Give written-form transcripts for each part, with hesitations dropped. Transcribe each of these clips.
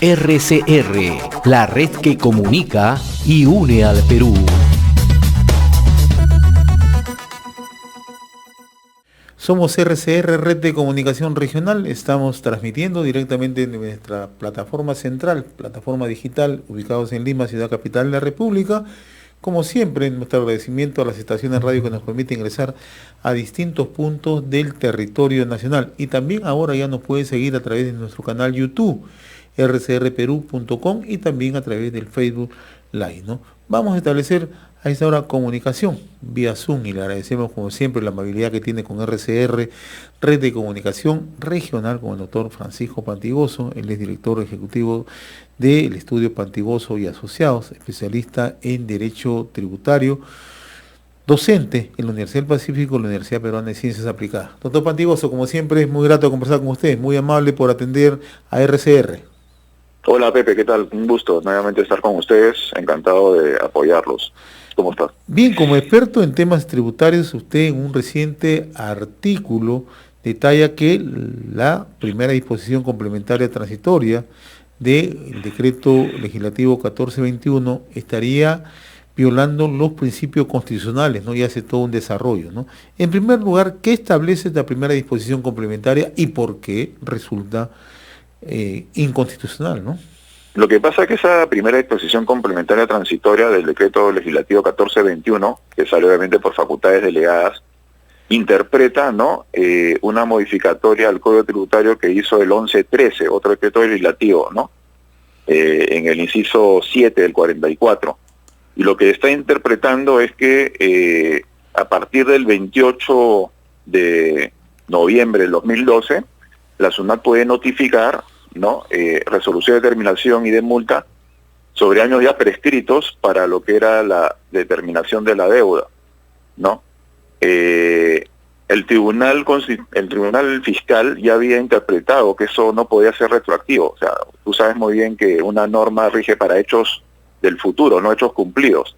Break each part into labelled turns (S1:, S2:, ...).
S1: RCR, la red que comunica y une al Perú.
S2: Somos RCR, Red de Comunicación Regional. Estamos transmitiendo directamente en nuestra plataforma central, plataforma digital, ubicados en Lima, ciudad capital de la República. Como siempre, nuestro agradecimiento a las estaciones de radio que nos permiten ingresar a distintos puntos del territorio nacional. Y también ahora ya nos puede seguir a través de nuestro canal YouTube, rcrperú.com, y también a través del Facebook Live, ¿no? Vamos a establecer a esta hora comunicación vía Zoom y le agradecemos como siempre la amabilidad que tiene con RCR, Red de Comunicación Regional, con el doctor Francisco Pantigoso. Él es director ejecutivo del estudio Pantigoso y Asociados, especialista en Derecho Tributario, docente en la Universidad del Pacífico, la Universidad Peruana de Ciencias Aplicadas. Doctor Pantigoso, como siempre es muy grato conversar con usted, muy amable por atender a RCR.
S3: Hola Pepe, ¿qué tal? Un gusto nuevamente estar con ustedes, encantado de apoyarlos. ¿Cómo estás?
S2: Bien, como experto en temas tributarios, usted en un reciente artículo detalla que la primera disposición complementaria transitoria del decreto legislativo 1421 estaría violando los principios constitucionales, ¿no? Y hace todo un desarrollo, ¿no? En primer lugar, ¿qué establece esta primera disposición complementaria y por qué resulta inconstitucional, ¿no?
S3: Lo que pasa es que esa primera disposición complementaria transitoria del decreto legislativo 1421, que sale obviamente por facultades delegadas, interpreta, ¿no?, una modificatoria al Código Tributario que hizo el 1113, otro decreto legislativo, ¿no?, en el inciso 7 del 44. Y lo que está interpretando es que a partir del 28 de noviembre del 2012, la SUNAT puede notificar, ¿no?, resolución de determinación y de multa sobre años ya prescritos para lo que era la determinación de la deuda, ¿no? El tribunal fiscal ya había interpretado que eso no podía ser retroactivo. O sea, tú sabes muy bien que una norma rige para hechos del futuro, no hechos cumplidos.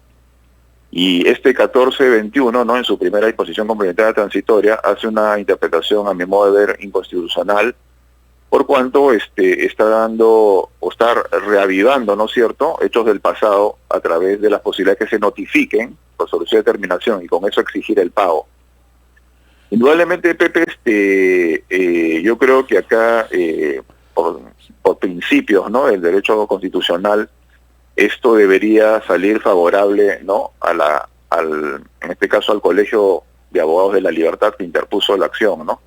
S3: Y este 1421, ¿no?, en su primera disposición complementaria transitoria, hace una interpretación, a mi modo de ver, inconstitucional, por cuanto está dando o está reavivando, ¿no es cierto?, hechos del pasado a través de las posibilidades que se notifiquen resolución de determinación y con eso exigir el pago. Indudablemente, Pepe, yo creo que acá, por principios, ¿no?, del derecho constitucional, esto debería salir favorable, ¿no?, en este caso al Colegio de Abogados de la Libertad que interpuso la acción, ¿no?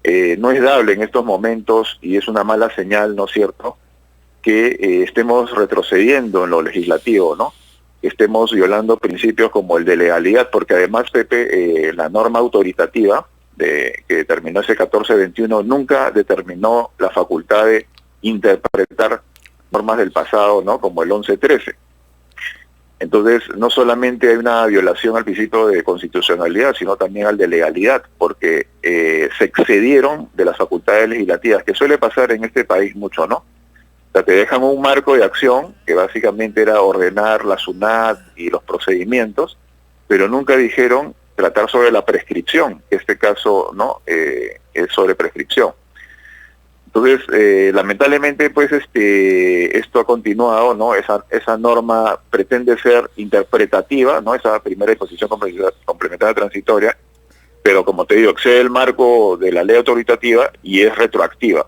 S3: No es dable en estos momentos, y es una mala señal, ¿no es cierto?, que estemos retrocediendo en lo legislativo, ¿no?, que estemos violando principios como el de legalidad, porque además, Pepe, la norma autoritativa que determinó ese 1421 nunca determinó la facultad de interpretar normas del pasado, ¿no?, como el 1113. Entonces, no solamente hay una violación al principio de constitucionalidad, sino también al de legalidad, porque se excedieron de las facultades legislativas, que suele pasar en este país mucho, ¿no? O sea, te dejan un marco de acción, que básicamente era ordenar la SUNAT y los procedimientos, pero nunca dijeron tratar sobre la prescripción, que en este caso, ¿no?, es sobre prescripción. Entonces, lamentablemente, pues, esto ha continuado, ¿no? Esa norma pretende ser interpretativa, ¿no?, esa primera disposición complementaria transitoria, pero como te digo, excede el marco de la ley autoritativa y es retroactiva.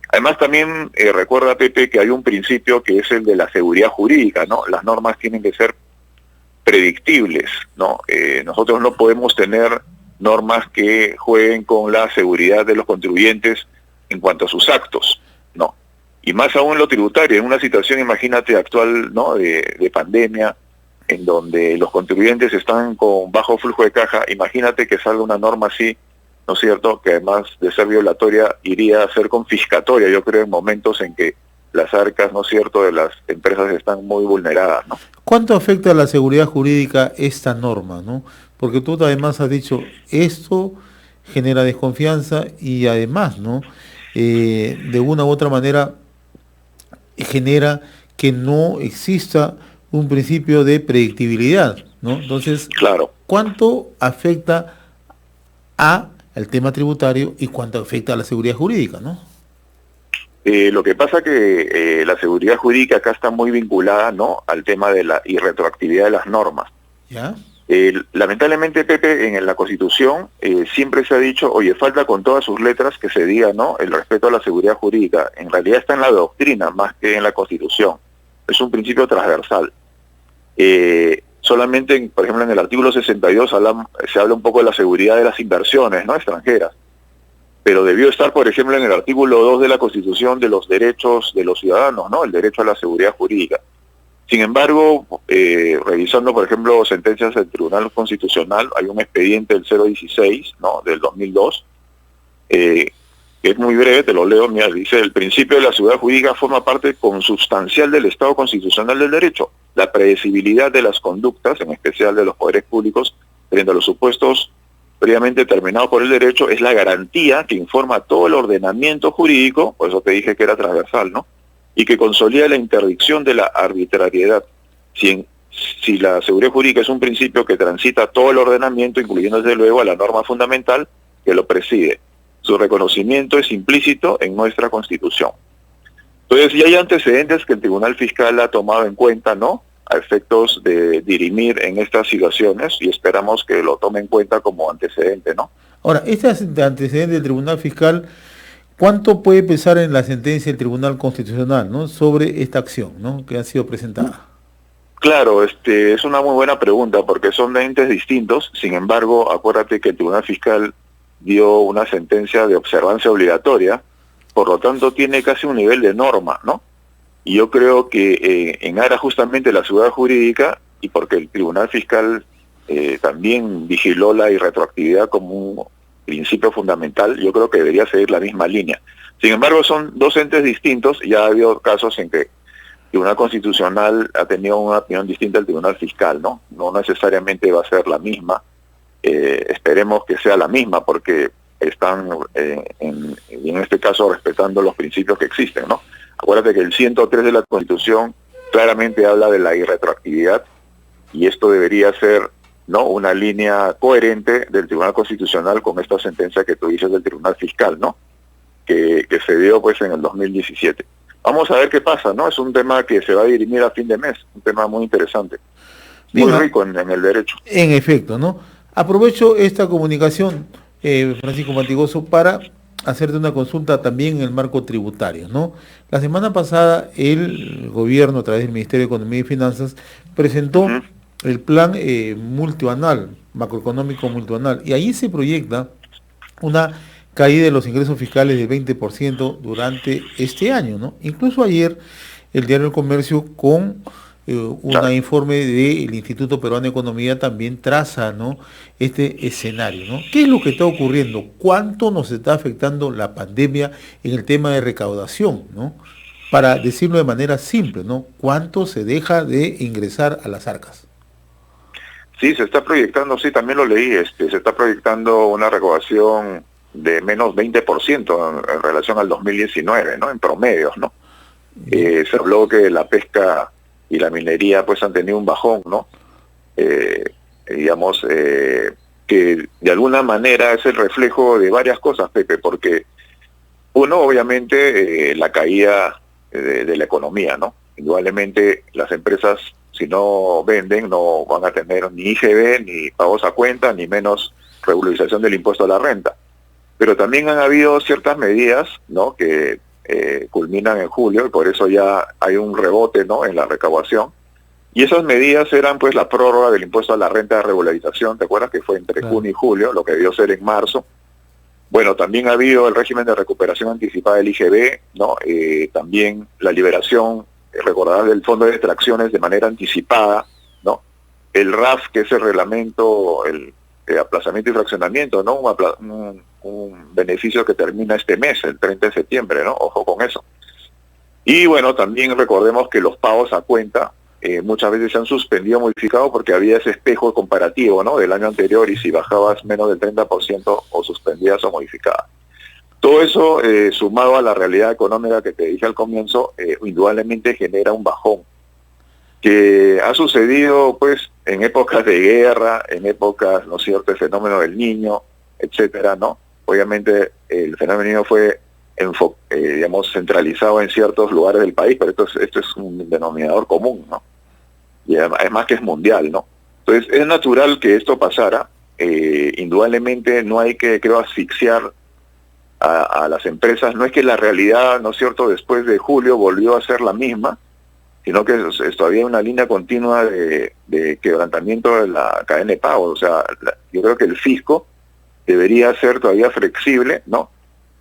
S3: Además, también recuerda, Pepe, que hay un principio que es el de la seguridad jurídica, ¿no? Las normas tienen que ser predictibles, ¿no? Nosotros no podemos tener normas que jueguen con la seguridad de los contribuyentes en cuanto a sus actos, ¿no? Y más aún lo tributario, en una situación, imagínate, actual, ¿no?, de pandemia, en donde los contribuyentes están con bajo flujo de caja. Imagínate que salga una norma así, ¿no es cierto?, que además de ser violatoria, iría a ser confiscatoria, yo creo, en momentos en que las arcas, ¿no es cierto?, de las empresas están muy vulneradas, ¿no?
S2: ¿Cuánto afecta a la seguridad jurídica esta norma, no? Porque tú además has dicho, esto genera desconfianza y además, ¿no?, de una u otra manera genera que no exista un principio de predictibilidad, ¿no? Entonces,
S3: claro,
S2: ¿cuánto afecta al tema tributario y cuánto afecta a la seguridad jurídica, ¿no?
S3: Lo que pasa que la seguridad jurídica acá está muy vinculada, ¿no?, al tema de la irretroactividad de las normas.
S2: ¿Ya?
S3: Lamentablemente, Pepe, en la Constitución siempre se ha dicho, oye, falta con todas sus letras que se diga, ¿no?, el respeto a la seguridad jurídica. En realidad está en la doctrina más que en la Constitución. Es un principio transversal. Solamente, por ejemplo, en el artículo 62 se habla un poco de la seguridad de las inversiones, ¿no?, extranjeras. Pero debió estar, por ejemplo, en el artículo 2 de la Constitución de los derechos de los ciudadanos, ¿no?, el derecho a la seguridad jurídica. Sin embargo, revisando, por ejemplo, sentencias del Tribunal Constitucional, hay un expediente del 016, ¿no?, del 2002, que es muy breve, te lo leo. Mira, dice: el principio de la seguridad jurídica forma parte consubstancial del Estado constitucional del derecho. La predecibilidad de las conductas, en especial de los poderes públicos, frente a los supuestos previamente determinados por el derecho, es la garantía que informa todo el ordenamiento jurídico, por eso te dije que era transversal, ¿no?, y que consolida la interdicción de la arbitrariedad. Si la seguridad jurídica es un principio que transita todo el ordenamiento, incluyendo desde luego a la norma fundamental que lo preside. Su reconocimiento es implícito en nuestra Constitución. Entonces, ya hay antecedentes que el Tribunal Fiscal ha tomado en cuenta, ¿no?, a efectos de dirimir en estas situaciones, y esperamos que lo tome en cuenta como antecedente, ¿no?
S2: Ahora, este antecedente del Tribunal Fiscal, ¿cuánto puede pesar en la sentencia del Tribunal Constitucional, ¿no?, sobre esta acción, ¿no?, que ha sido presentada?
S3: Claro, es una muy buena pregunta, porque son entes distintos. Sin embargo, acuérdate que el Tribunal Fiscal dio una sentencia de observancia obligatoria, por lo tanto tiene casi un nivel de norma, ¿no? Y yo creo que en aras justamente de la seguridad jurídica, y porque el Tribunal Fiscal también vigiló la irretroactividad como un principio fundamental, yo creo que debería seguir la misma línea. Sin embargo, son dos entes distintos. Ya ha habido casos en que el Tribunal Constitucional ha tenido una opinión distinta al Tribunal Fiscal, ¿no? No necesariamente va a ser la misma. Esperemos que sea la misma, porque están, en este caso, respetando los principios que existen, ¿no? Acuérdate que el 103 de la Constitución claramente habla de la irretroactividad, y esto debería ser, ¿no?, una línea coherente del Tribunal Constitucional con esta sentencia que tú dices del Tribunal Fiscal, ¿no?, que se dio pues en el 2017. Vamos a ver qué pasa, ¿no? Es un tema que se va a dirimir a fin de mes, un tema muy interesante, muy rico en el derecho.
S2: En efecto, ¿no? Aprovecho esta comunicación, Francisco Matigoso, para hacerte una consulta también en el marco tributario, ¿no? La semana pasada el gobierno, a través del Ministerio de Economía y Finanzas, presentó el plan multianual, macroeconómico multianual, y ahí se proyecta una caída de los ingresos fiscales del 20% durante este año, ¿no? Incluso ayer el Diario del Comercio, con un informe del Instituto Peruano de Economía, también traza, ¿no?, este escenario, ¿no? ¿Qué es lo que está ocurriendo? ¿Cuánto nos está afectando la pandemia en el tema de recaudación, ¿no? Para decirlo de manera simple, ¿no?, ¿cuánto se deja de ingresar a las arcas?
S3: Sí, se está proyectando, sí, también lo leí, se está proyectando una recaudación de menos 20% en relación al 2019, ¿no?, en promedios, ¿no? Se habló que la pesca y la minería pues han tenido un bajón, ¿no? Digamos que de alguna manera es el reflejo de varias cosas, Pepe, porque uno, obviamente, la caída de la economía, ¿no? Indudablemente las empresas, si no venden, no van a tener ni IGB, ni pagos a cuenta, ni menos regularización del impuesto a la renta. Pero también han habido ciertas medidas, ¿no?, que culminan en julio, y por eso ya hay un rebote, ¿no?, en la recaudación. Y esas medidas eran pues la prórroga del impuesto a la renta de regularización, ¿te acuerdas? Que fue entre junio y julio, lo que debió ser en marzo. Bueno, también ha habido el régimen de recuperación anticipada del IGB, ¿no? También la liberación, recordarás, del fondo de extracciones de manera anticipada, ¿no? El RAF, que es el reglamento, el aplazamiento y fraccionamiento, ¿no? Un beneficio que termina este mes, el 30 de septiembre, ¿no? Ojo con eso. Y bueno, también recordemos que los pagos a cuenta muchas veces se han suspendido, modificado, porque había ese espejo comparativo, ¿no?, del año anterior, y si bajabas menos del 30% o suspendías o modificabas. Todo eso, sumado a la realidad económica que te dije al comienzo, indudablemente genera un bajón, que ha sucedido pues en épocas de guerra, en épocas, ¿no es cierto?, el fenómeno del Niño, etcétera, ¿no? Obviamente el fenómeno del Niño fue digamos, centralizado en ciertos lugares del país, pero esto es un denominador común, ¿no? Y además que es mundial, ¿no? Entonces, es natural que esto pasara. Indudablemente no hay que, creo, asfixiar a las empresas. No es que la realidad, ¿no es cierto?, después de julio volvió a ser la misma, sino que es todavía una línea continua de quebrantamiento de la cadena de pago. O sea, yo creo que el fisco debería ser todavía flexible, ¿no?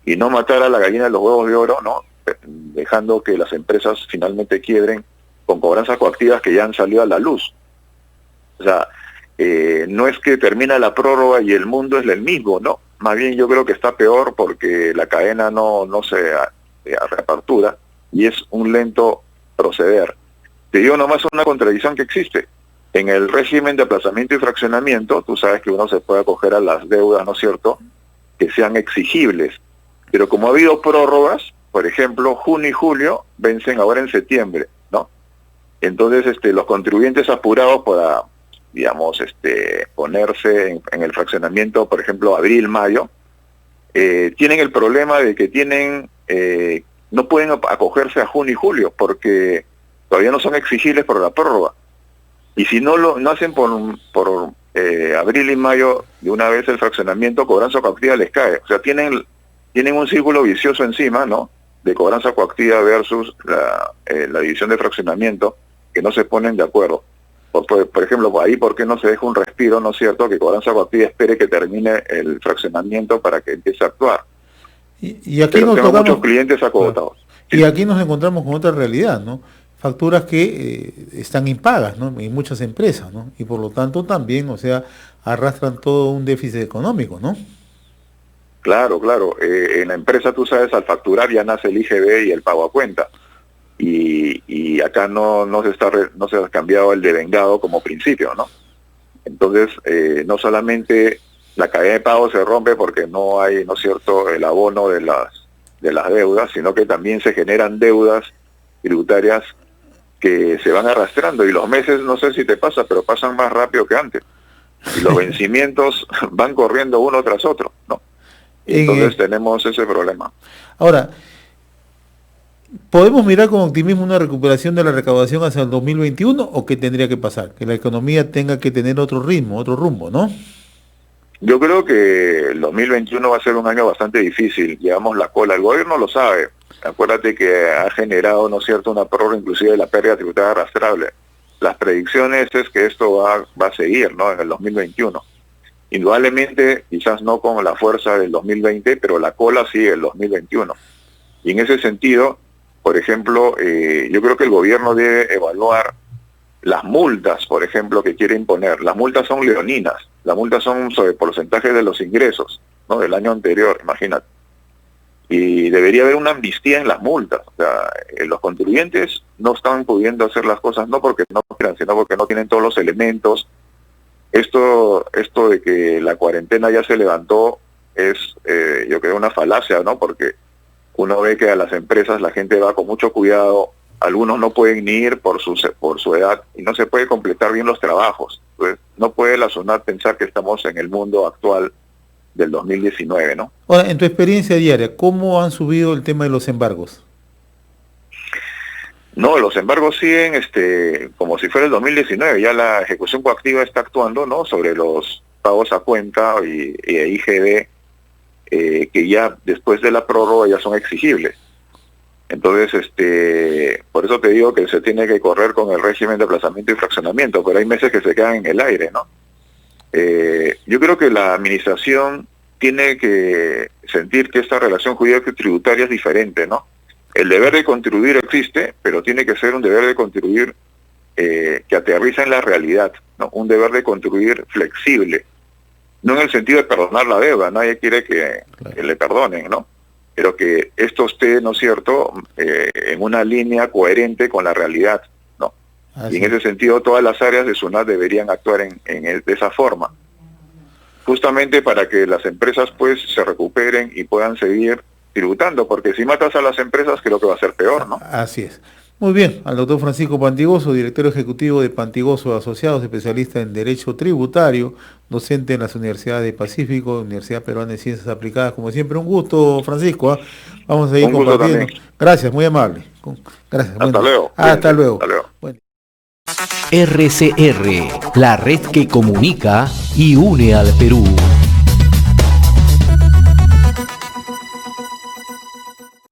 S3: Y no matar a la gallina de los huevos de oro, ¿no? Dejando que las empresas finalmente quiebren con cobranzas coactivas que ya han salido a la luz. O sea, no es que termina la prórroga y el mundo es el mismo, ¿no? Más bien yo creo que está peor porque la cadena no se reapertura y es un lento proceder. Te digo nomás una contradicción que existe. En el régimen de aplazamiento y fraccionamiento, tú sabes que uno se puede acoger a las deudas, ¿no es cierto?, que sean exigibles. Pero como ha habido prórrogas, por ejemplo, junio y julio vencen ahora en septiembre, ¿no? Entonces los contribuyentes apurados para, digamos, ponerse en el fraccionamiento, por ejemplo, abril, mayo, tienen el problema de que no pueden acogerse a junio y julio porque todavía no son exigibles por la prórroga. Y si no hacen por abril y mayo de una vez el fraccionamiento, cobranza coactiva les cae. O sea, tienen un círculo vicioso encima, ¿no?, de cobranza coactiva versus la división de fraccionamiento, que no se ponen de acuerdo. Por ejemplo, ahí, ¿por qué no se deja un respiro, no es cierto?, que cobranza coactiva espere que termine el fraccionamiento para que empiece a actuar.
S2: Y aquí
S3: pero
S2: nos
S3: tengo
S2: tocamos,
S3: muchos clientes acogotados.
S2: y aquí nos encontramos con otra realidad, ¿no? Facturas que están impagas, ¿no?, en muchas empresas, ¿no? Y por lo tanto también, o sea, arrastran todo un déficit económico, ¿no?
S3: Claro. En la empresa, tú sabes, al facturar ya nace el IGB y el pago a cuenta. Y acá no se ha cambiado el devengado como principio, ¿no? Entonces, no solamente la cadena de pago se rompe porque no hay, ¿no es cierto?, el abono de las deudas, sino que también se generan deudas tributarias que se van arrastrando, y los meses, no sé si te pasa, pero pasan más rápido que antes. Y los vencimientos van corriendo uno tras otro, ¿no? Entonces tenemos ese problema.
S2: Ahora, ¿podemos mirar con optimismo una recuperación de la recaudación hacia el 2021 o qué tendría que pasar? Que la economía tenga que tener otro ritmo, otro rumbo, ¿no?
S3: Yo creo que el 2021 va a ser un año bastante difícil. Llevamos la cola, el gobierno lo sabe. Acuérdate que ha generado, ¿no es cierto?, una prórroga inclusive de la pérdida tributaria arrastrable. Las predicciones es que esto va a seguir, ¿no?, en el 2021. Indudablemente, quizás no con la fuerza del 2020, pero la cola sigue el 2021. Y en ese sentido, por ejemplo, yo creo que el gobierno debe evaluar las multas, por ejemplo, que quiere imponer. Las multas son leoninas, las multas son sobre porcentaje de los ingresos, ¿no?, del año anterior, imagínate. Y debería haber una amnistía en las multas. O sea, los contribuyentes no están pudiendo hacer las cosas no porque no quieran, sino porque no tienen todos los elementos. Esto de que la cuarentena ya se levantó es, yo creo, una falacia, ¿no? Porque uno ve que a las empresas la gente va con mucho cuidado, algunos no pueden ni ir por su edad y no se puede completar bien los trabajos. Entonces, no puede la SUNAT pensar que estamos en el mundo actual del 2019, ¿no?
S2: Ahora, en tu experiencia diaria, ¿cómo han subido el tema de los embargos?
S3: No, los embargos siguen como si fuera el 2019, ya la ejecución coactiva está actuando, ¿no?, sobre los pagos a cuenta y IGB, que ya después de la prórroga ya son exigibles. Entonces, por eso te digo que se tiene que correr con el régimen de aplazamiento y fraccionamiento, pero hay meses que se quedan en el aire, ¿no? Yo creo que la administración tiene que sentir que esta relación jurídica y tributaria es diferente, ¿no? El deber de contribuir existe, pero tiene que ser un deber de contribuir que aterriza en la realidad, ¿no? Un deber de contribuir flexible, no en el sentido de perdonar la deuda, nadie quiere que le perdonen, ¿no? Pero que esto esté, ¿no es cierto?, en una línea coherente con la realidad, ¿no? Y en ese sentido todas las áreas de SUNAT deberían actuar de esa forma, justamente para que las empresas pues se recuperen y puedan seguir tributando, porque si matas a las empresas creo que va a ser peor, ¿no?
S2: Así es. Muy bien, al doctor Francisco Pantigoso, director ejecutivo de Pantigoso Asociados, especialista en Derecho Tributario, docente en las Universidades de Pacífico, Universidad Peruana de Ciencias Aplicadas. Como siempre, un gusto, Francisco. Vamos a ir compartiendo. Gracias, muy amable. Gracias.
S3: Hasta luego.
S2: Hasta luego.
S3: Hasta luego.
S2: Bueno.
S1: RCR, la red que comunica y une al Perú.